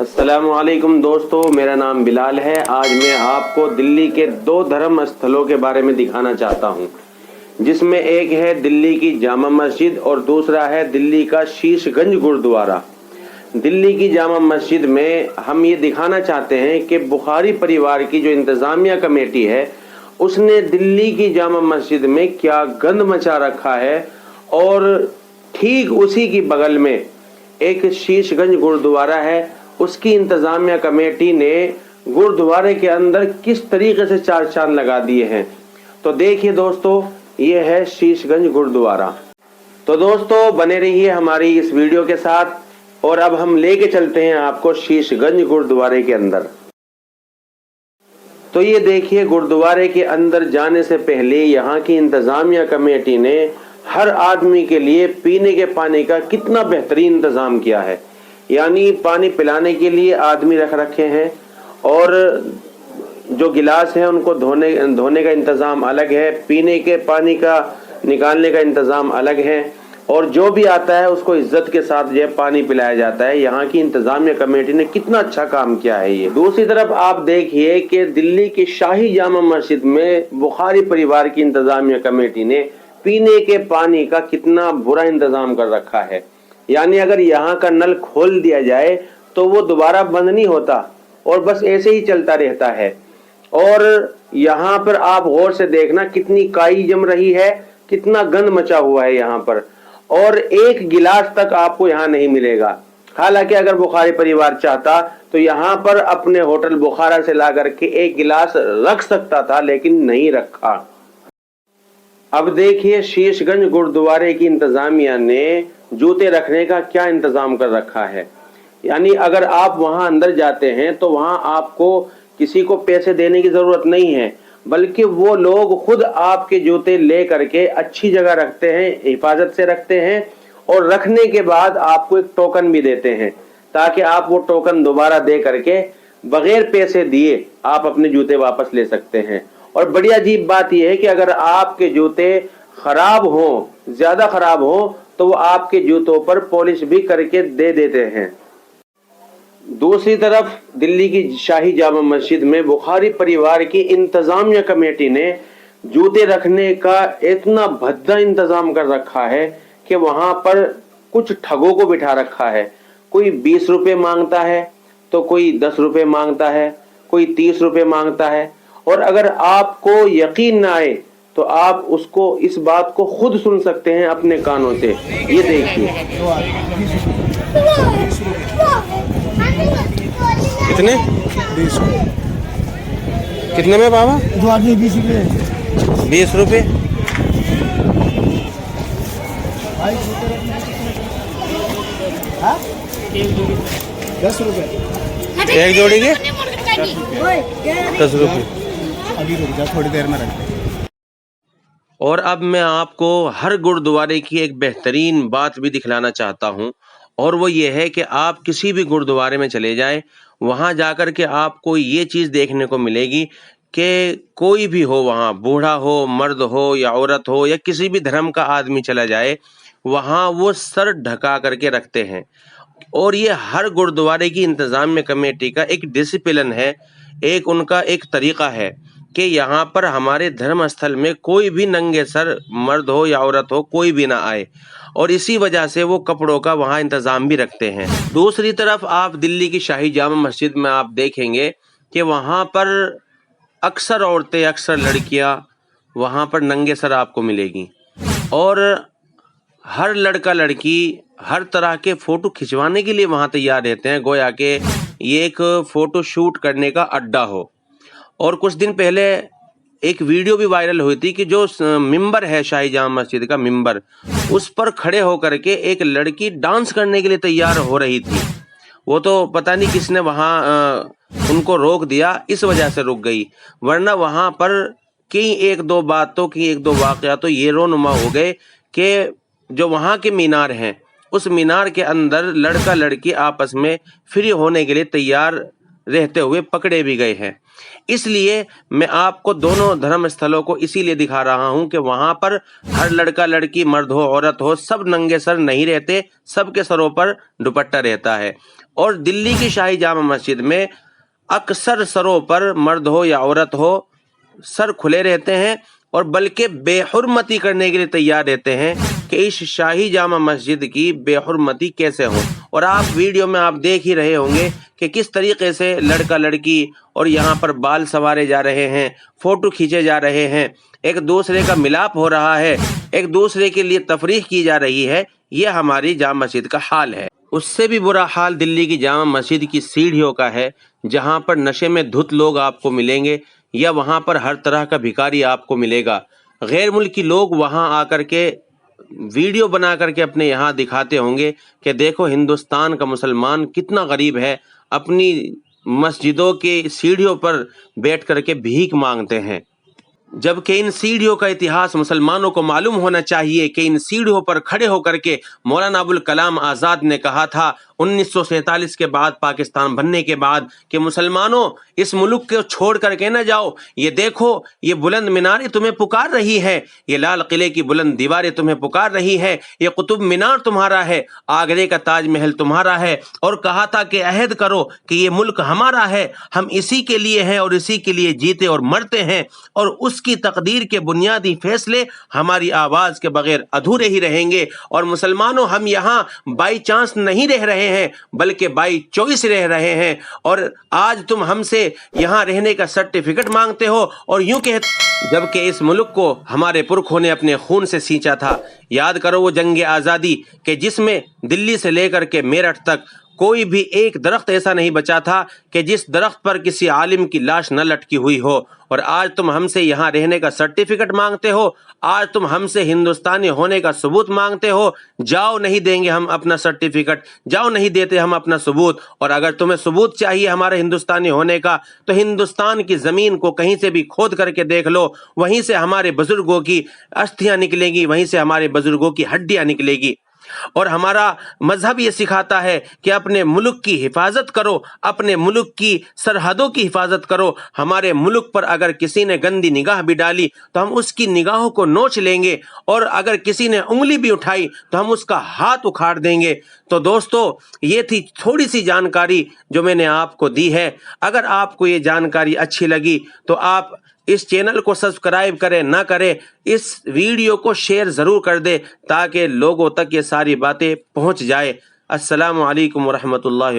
अस्सलाम वालेकुम दोस्तों, मेरा नाम बिलाल है। आज मैं आपको दिल्ली के दो धर्म स्थलों के बारे में दिखाना चाहता हूं, जिसमें एक है दिल्ली की जामा मस्जिद और दूसरा है दिल्ली का शीशगंज गुरुद्वारा। दिल्ली की जामा मस्जिद में हम ये दिखाना चाहते हैं कि बुखारी परिवार की जो इंतज़ामिया कमेटी है उसने दिल्ली की जामा मस्जिद में क्या गंद मचा रखा है, और ठीक उसी की बगल में एक शीशगंज गुरुद्वारा है, उसकी इंतज़ामिया कमेटी ने गुरुद्वारे के अंदर किस तरीके से चार चांद लगा दिए हैं। तो देखिए दोस्तों, ये है शीशगंज गुरुद्वारा। तो दोस्तों बने रहिए हमारी इस वीडियो के साथ और अब हम लेके चलते हैं आपको शीशगंज गुरुद्वारे के अंदर। तो ये देखिए, गुरुद्वारे के अंदर जाने से पहले यहाँ की इंतज़ामिया कमेटी ने हर आदमी के लिए पीने के पानी का कितना बेहतरीन इंतज़ाम किया है। यानी पानी पिलाने के लिए आदमी रख रखे हैं और जो गिलास है उनको धोने का इंतज़ाम अलग है, पीने के पानी का निकालने का इंतज़ाम अलग है, और जो भी आता है उसको इज्जत के साथ जो है पानी पिलाया जाता है। यहाँ की इंतज़ामिया कमेटी ने कितना अच्छा काम किया है ये। दूसरी तरफ आप देखिए कि दिल्ली की शाही जामा मस्जिद में बुखारी परिवार की इंतज़ामिया कमेटी ने पीने के पानी का कितना बुरा इंतज़ाम कर रखा है। यानी अगर यहाँ का नल खोल दिया जाए तो वो दोबारा बंद नहीं होता और बस ऐसे ही चलता रहता है। और यहाँ पर आप गौर से देखना कितनी काई जम रही है, कितना गंद मचा हुआ है यहाँ पर, और एक गिलास तक आपको यहाँ नहीं मिलेगा। हालांकि अगर बुखारी परिवार चाहता तो यहाँ पर अपने होटल बुखारा से ला करके एक गिलास रख सकता था, लेकिन नहीं रखा। अब देखिए, शीशगंज गुरुद्वारे की इंतज़ामिया ने जूते रखने का क्या इंतज़ाम कर रखा है। यानी अगर आप वहां अंदर जाते हैं तो वहां आपको किसी को पैसे देने की ज़रूरत नहीं है, बल्कि वो लोग खुद आपके जूते ले करके अच्छी जगह रखते हैं, हिफाजत से रखते हैं, और रखने के बाद आपको एक टोकन भी देते हैं ताकि आप वो टोकन दोबारा दे करके बगैर पैसे दिए आप अपने जूते वापस ले सकते हैं। और बड़ी अजीब बात यह है कि अगर आपके जूते खराब हों, ज़्यादा खराब हों, तो वो आपके जूतों पर पॉलिश भी करके दे देते हैं। दूसरी तरफ दिल्ली की शाही जामा मस्जिद में बुखारी परिवार की इंतज़ामिया कमेटी ने जूते रखने का इतना भद्दा इंतज़ाम कर रखा है कि वहाँ पर कुछ ठगों को बिठा रखा है। कोई 20 रुपये मांगता है तो कोई 10 रुपये मांगता है, कोई 30 रुपये मांगता है। और अगर आपको यकीन ना आए तो आप उसको इस बात को खुद सुन सकते हैं अपने कानों से। ये देखिए, कितने 20 कितने में बाबा? 20 रुपये 20 रुपये। दस रुपये एक जोड़ी के 10 रुपये। अभी रुक जा, थोड़ी देर में रख दे। और अब मैं आपको हर गुरुद्वारे की एक बेहतरीन बात भी दिखलाना चाहता हूँ, और वो ये है कि आप किसी भी गुरुद्वारे में चले जाएं, वहाँ जाकर के आपको ये चीज़ देखने को मिलेगी कि कोई भी हो, वहाँ बूढ़ा हो, मर्द हो या औरत हो या किसी भी धर्म का आदमी चला जाए, वहाँ वो सर ढका करके रखते हैं। और ये हर गुरुद्वारे की इंतज़ामिया कमेटी का एक डिसिप्लिन है, एक उनका एक तरीक़ा है कि यहाँ पर हमारे धर्म स्थल में कोई भी नंगे सर मर्द हो या औरत हो, कोई भी ना आए, और इसी वजह से वो कपड़ों का वहाँ इंतज़ाम भी रखते हैं। दूसरी तरफ आप दिल्ली की शाही जामा मस्जिद में आप देखेंगे कि वहाँ पर अक्सर औरतें, अक्सर लड़कियाँ वहाँ पर नंगे सर आपको मिलेगी, और हर लड़का लड़की हर तरह के फ़ोटो खिंचवाने के लिए वहाँ तैयार रहते हैं, गोया कि ये एक फ़ोटो शूट करने का अड्डा हो। और कुछ दिन पहले एक वीडियो भी वायरल हुई थी कि जो मिंबर है शाही जामा मस्जिद का मिंबर, उस पर खड़े होकर के एक लड़की डांस करने के लिए तैयार हो रही थी। वो तो पता नहीं किसने वहाँ उनको रोक दिया, इस वजह से रुक गई, वरना वहाँ पर कई एक दो वाक़या तो ये रोनुमा हो गए कि जो वहाँ के मीनार हैं, उस मीनार के अंदर लड़का लड़की आपस में फ्री होने के लिए तैयार رہتے ہوئے پکڑے بھی گئے ہیں۔ اس لیے میں آپ کو دونوں دھرم استھلوں کو اسی لیے دکھا رہا ہوں کہ وہاں پر ہر لڑکا لڑکی، مرد ہو عورت ہو، سب ننگے سر نہیں رہتے، سب کے سروں پر دوپٹہ رہتا ہے۔ اور دلی کی شاہی جامع مسجد میں اکثر سروں پر مرد ہو یا عورت ہو سر کھلے رہتے ہیں، اور بلکہ بے حرمتی کرنے کے لیے تیار رہتے ہیں کہ اس شاہی جامع مسجد کی بے حرمتی کیسے ہو۔ اور آپ ویڈیو میں آپ دیکھ ہی رہے ہوں گے کہ کس طریقے سے لڑکا لڑکی اور یہاں پر بال سنوارے جا رہے ہیں، فوٹو کھینچے جا رہے ہیں، ایک دوسرے کا ملاپ ہو رہا ہے، ایک دوسرے کے لیے تفریح کی جا رہی ہے۔ یہ ہماری جامع مسجد کا حال ہے۔ اس سے بھی برا حال دلی کی جامع مسجد کی سیڑھیوں کا ہے، جہاں پر نشے میں دھت لوگ آپ کو ملیں گے، یا وہاں پر ہر طرح کا بھکاری آپ کو ملے گا۔ غیر ملکی لوگ وہاں آ کر کے ویڈیو بنا کر کے اپنے یہاں دکھاتے ہوں گے کہ دیکھو ہندوستان کا مسلمان کتنا غریب ہے، اپنی مسجدوں کے سیڑھیوں پر بیٹھ کر کے بھیک مانگتے ہیں، جبکہ ان سیڑھیوں کا اتہاس مسلمانوں کو معلوم ہونا چاہیے کہ ان سیڑھیوں پر کھڑے ہو کر کے مولانا ابوالکلام آزاد نے کہا تھا 1947 کے بعد، پاکستان بننے کے بعد، کہ مسلمانوں اس ملک کو چھوڑ کر کے نہ جاؤ، یہ دیکھو یہ بلند میناریں تمہیں پکار رہی ہے، یہ لال قلعے کی بلند دیواریں تمہیں پکار رہی ہے، یہ قطب مینار تمہارا ہے، آگرے کا تاج محل تمہارا ہے، اور کہا تھا کہ عہد کرو کہ یہ ملک ہمارا ہے، ہم اسی کے لیے ہیں اور اسی کے لیے جیتے اور مرتے ہیں، اور اس کی تقدیر کے بنیادی فیصلے ہماری آواز کے بغیر ادھورے ہی رہیں گے۔ اور مسلمانوں ہم یہاں بائی چانس نہیں رہ رہے ہیں بلکہ بائی چوائس رہ رہے ہیں، اور آج تم ہم سے یہاں رہنے کا سرٹیفکیٹ مانگتے ہو، اور یوں کہ جبکہ اس ملک کو ہمارے پرکھوں نے اپنے خون سے سینچا تھا۔ یاد کرو وہ جنگ آزادی کہ جس میں دلی سے لے کر کے میرٹھ تک کوئی بھی ایک درخت ایسا نہیں بچا تھا کہ جس درخت پر کسی عالم کی لاش نہ لٹکی ہوئی ہو، اور آج تم ہم سے یہاں رہنے کا سرٹیفکیٹ مانگتے ہو، آج تم ہم سے ہندوستانی ہونے کا ثبوت مانگتے ہو۔ جاؤ، نہیں دیں گے ہم اپنا سرٹیفکیٹ، جاؤ، نہیں دیتے ہم اپنا ثبوت۔ اور اگر تمہیں ثبوت چاہیے ہمارے ہندوستانی ہونے کا تو ہندوستان کی زمین کو کہیں سے بھی کھود کر کے دیکھ لو، وہیں سے ہمارے بزرگوں کی استھیاں نکلیں گی، وہیں سے ہمارے بزرگوں کی ہڈیاں نکلے گی۔ اور ہمارا مذہب یہ سکھاتا ہے کہ اپنے ملک کی حفاظت کرو، اپنے ملک کی سرحدوں کی حفاظت کرو۔ ہمارے ملک پر اگر کسی نے گندی نگاہ بھی ڈالی تو ہم اس کی نگاہوں کو نوچ لیں گے، اور اگر کسی نے انگلی بھی اٹھائی تو ہم اس کا ہاتھ اکھاڑ دیں گے۔ تو دوستو، یہ تھی تھوڑی سی جانکاری جو میں نے آپ کو دی ہے۔ اگر آپ کو یہ جانکاری اچھی لگی تو آپ اس چینل کو سبسکرائب کریں، نہ کریں اس ویڈیو کو شیئر ضرور کر دیں تاکہ لوگوں تک یہ ساری باتیں پہنچ جائے۔ السلام علیکم ورحمۃ اللہ۔